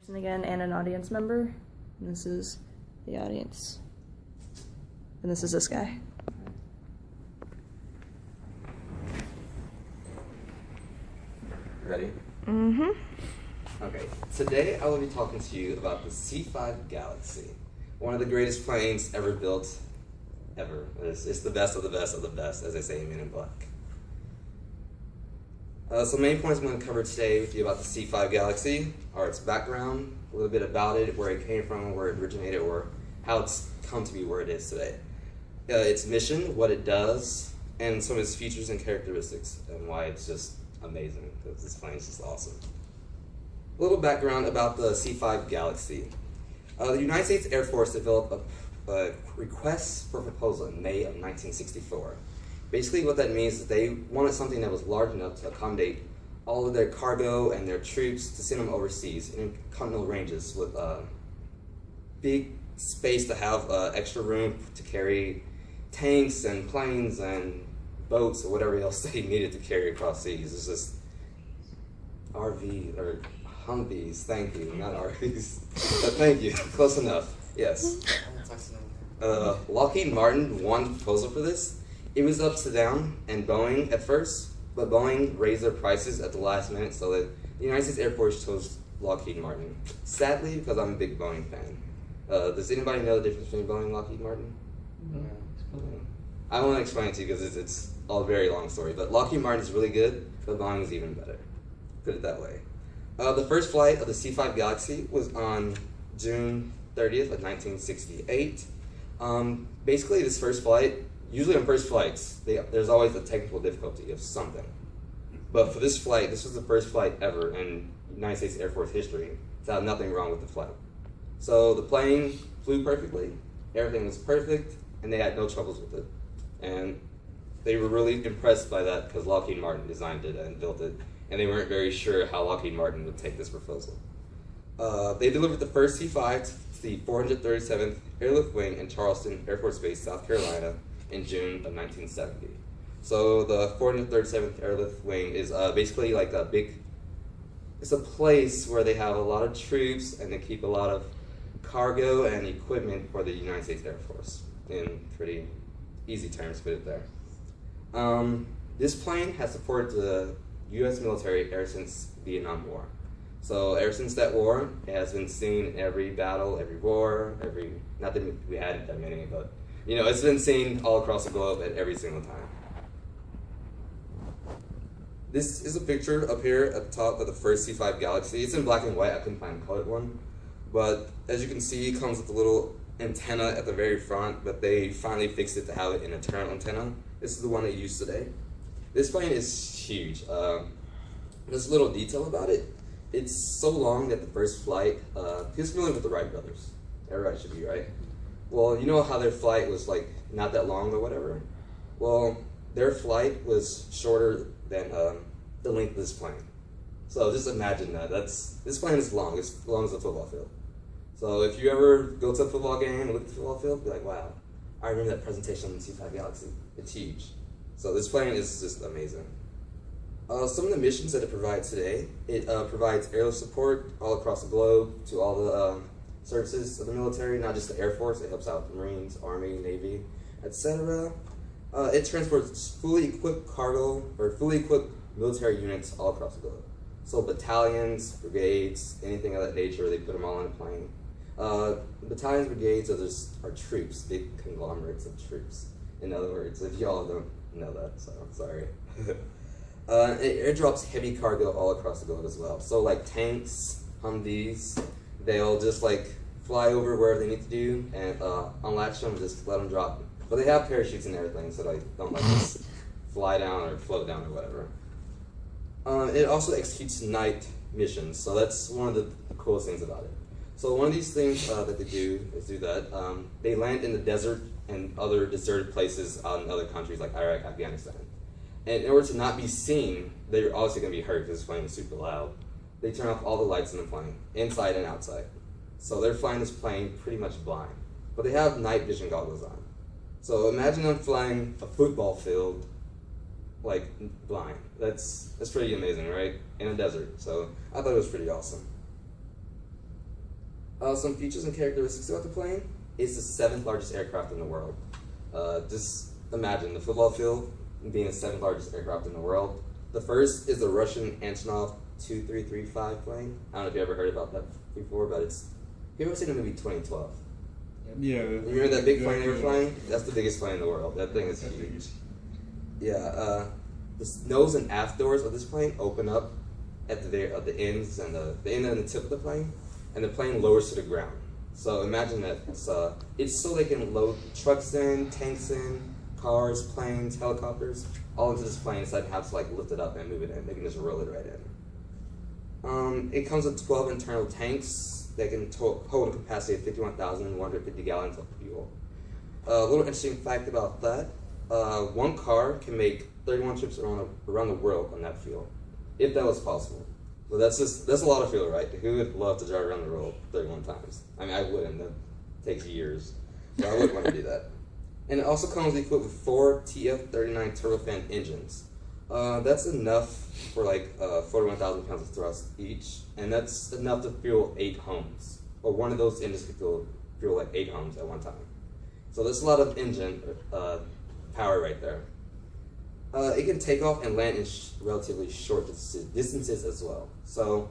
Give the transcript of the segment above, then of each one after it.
And again, and an audience member. And this is the audience. And this is this guy. Ready? Mm-hmm. Okay, today I will be talking to you about the C5 Galaxy. One of the greatest planes ever built, ever. It's the best of the best of the best, as they say in Men in Black. So main points I'm going to cover today with you about the C5 Galaxy are its background, a little bit about it, where it came from, where it originated, or how it's come to be where it is today. Its mission, what it does, and some of its features and characteristics, and why it's just amazing, because this plane is just awesome. A little background about the C5 Galaxy. The United States Air Force developed a request for proposal in May of 1964. Basically what that means is they wanted something that was large enough to accommodate all of their cargo and their troops to send them overseas in continental ranges with big space to have extra room to carry tanks and planes and boats or whatever else they needed to carry across seas. It's just RV or Humvees, thank you, not RVs, but thank you, close enough, yes. Lockheed Martin won the proposal for this. It was up to them and Boeing at first, but Boeing raised their prices at the last minute so that the United States Air Force chose Lockheed Martin. Sadly, because I'm a big Boeing fan. Does anybody know the difference between Boeing and Lockheed Martin? No. I won't explain it to you because it's all a very long story, but Lockheed Martin is really good, but Boeing is even better. Put it that way. The first flight of the C5 Galaxy was on June 30th of 1968. Basically, this first flight, usually on first flights, there's always a technical difficulty of something. But for this flight, this was the first flight ever in United States Air Force history to have nothing wrong with the flight. So the plane flew perfectly, everything was perfect, and they had no troubles with it. And they were really impressed by that because Lockheed Martin designed it and built it, and they weren't very sure how Lockheed Martin would take this proposal. They delivered the first C5 to the 437th Airlift Wing in Charleston Air Force Base, South Carolina, in June of 1970. So the 437th Airlift Wing is basically like it's a place where they have a lot of troops and they keep a lot of cargo and equipment for the United States Air Force, in pretty easy terms, put it there. This plane has supported the U.S. military ever since Vietnam War. So ever since that war, it has been seen in every battle, every war, not that we had that many, but you know, it's been seen all across the globe at every single time. This is a picture up here at the top of the first C5 Galaxy. It's in black and white, I couldn't find a colored one. But as you can see, it comes with a little antenna at the very front, but they finally fixed it to have it an internal antenna. This is the one they use today. This plane is huge. There's a little detail about it. It's so long that the first flight, who's familiar with the Wright brothers? Everybody should be, right? Well, you know how their flight was like not that long or whatever? Well, their flight was shorter than the length of this plane. So just imagine that. This plane is long, as long as a football field. So if you ever go to a football game and look at the football field, be like, wow, I remember that presentation on the C5 Galaxy. It's huge. So this plane is just amazing. Some of the missions that it provides today, it provides aerial support all across the globe to all the services of the military, not just the Air Force. It helps out the Marines, Army, Navy, etc. It transports fully equipped cargo or fully equipped military units all across the globe. So battalions, brigades, anything of that nature, they put them all on a plane. Battalions, brigades are troops, big conglomerates of troops. In other words, if y'all don't know that, so I'm sorry. It airdrops heavy cargo all across the globe as well. So like tanks, Humvees, they'll just like fly over wherever they need to do and unlatch them and just let them drop. But they have parachutes and everything, so they don't like just fly down or float down or whatever. It also executes night missions, so that's one of the coolest things about it. So one of these things that they do is that. They land in the desert and other deserted places out in other countries like Iraq, Afghanistan. And in order to not be seen, they're obviously going to be heard because this plane is super loud. They turn off all the lights in the plane, inside and outside. So they're flying this plane pretty much blind. But they have night vision goggles on. So imagine them flying a football field like blind. That's pretty amazing, right? In a desert. So I thought it was pretty awesome. Some features and characteristics about the plane. It's the 7th largest aircraft in the world. Just imagine the football field being the 7th largest aircraft in the world. The first is the Russian Antonov 2335 plane. I don't know if you ever heard about that before, but it's. You ever seen the movie 2012? Yeah. You remember that big plane they were flying? That's the biggest plane in the world. That thing is huge. Yeah. The nose and aft doors of this plane open up at the ends and the end and the tip of the plane, and the plane lowers to the ground. So imagine that it's so they can load trucks in, tanks in, cars, planes, helicopters, all into this plane instead of have to like lift it up and move it in. They can just roll it right in. It comes with 12 internal tanks that can hold a capacity of 51,150 gallons of fuel. A little interesting fact about that: one car can make 31 trips around the world on that fuel, if that was possible. But that's a lot of fuel, right? Who would love to drive around the world 31 times? I mean, I wouldn't. That takes years. But I wouldn't want to do that. And it also comes equipped with 4 TF39 turbofan engines. That's enough for like 41,000 pounds of thrust each, and that's enough to fuel 8 homes. Or one of those engines could fuel like 8 homes at one time. So there's a lot of engine power right there. It can take off and land in relatively short distances as well. So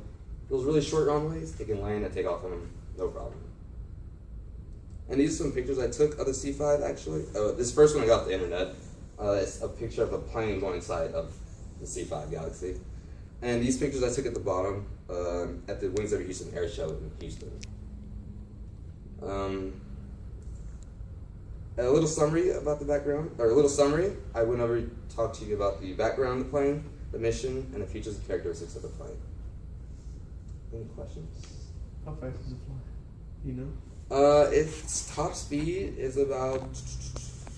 those really short runways, it can land and take off on them, no problem. And these are some pictures I took of the C5 actually. This first one I got off the internet. It's a picture of a plane going inside of the C5 Galaxy. And these pictures I took at the bottom at the Wings Over Houston Air Show in Houston. A little summary about the background, or a little summary. I went over to talk to you about the background of the plane, the mission, and the features and characteristics of the plane. Any questions? How fast does it fly? You know? Its top speed is about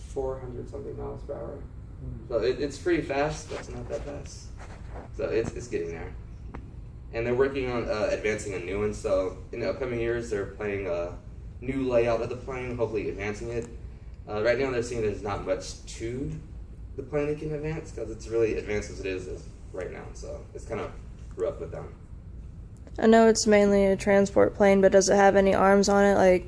400 something miles per hour. So it's pretty fast, but it's not that fast. So it's getting there. And they're working on advancing a new one, so in the upcoming years they're planning a new layout of the plane, hopefully advancing it. Right now they're seeing there's not much to the plane that can advance because it's really advanced as it is right now, so it's kind of rough with them. I know it's mainly a transport plane, but does it have any arms on it, like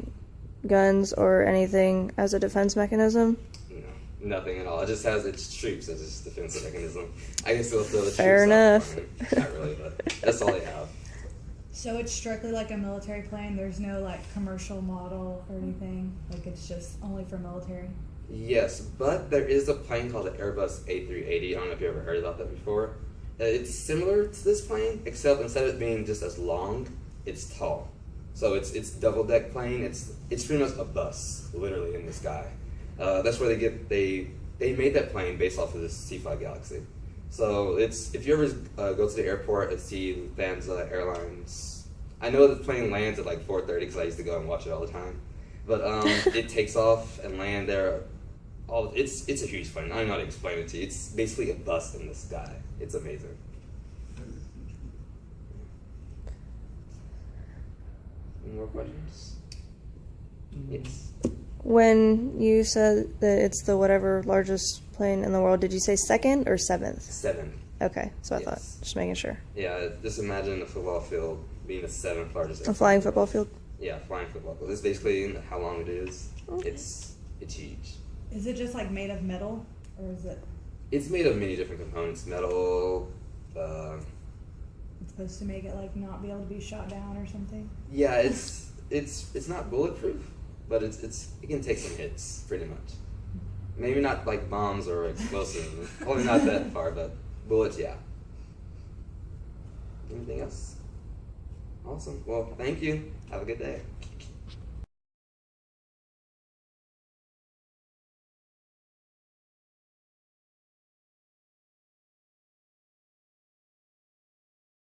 guns or anything as a defense mechanism? No, nothing at all. It just has its troops as its defense mechanism. I can still throw the Fair troops enough. Not really, but that's all they have. So it's strictly like a military plane? There's no like commercial model or anything? Like it's just only for military? Yes, but there is a plane called the Airbus A380. I don't know if you ever heard about that before. It's similar to this plane, except instead of it being just as long, it's tall. So it's double deck plane. It's pretty much a bus, literally in the sky. That's where they made that plane based off of this C5 Galaxy. So if you ever go to the airport and see Lufthansa Airlines, I know the plane lands at like 4:30 because I used to go and watch it all the time. But it takes off and land there. It's a huge plane. I don't know how to explain it to you. It's basically a bus in the sky. It's amazing. Any more questions? Yes. When you said that it's the whatever largest plane in the world, did you say 2nd or 7th? 7. Okay, so I Yes. thought, just making sure. Yeah, just imagine a football field being the 7th largest. A flying football field? Yeah, flying football field. It's basically how long it is. Okay. It's huge. Is it just like made of metal? Or is it It's made of many different components. Metal, it's supposed to make it like not be able to be shot down or something? yeah, it's not bulletproof, but it can take some hits pretty much. Maybe not like bombs or explosives. Probably not that far, but bullets, yeah. Anything else? Awesome. Well, thank you. Have a good day.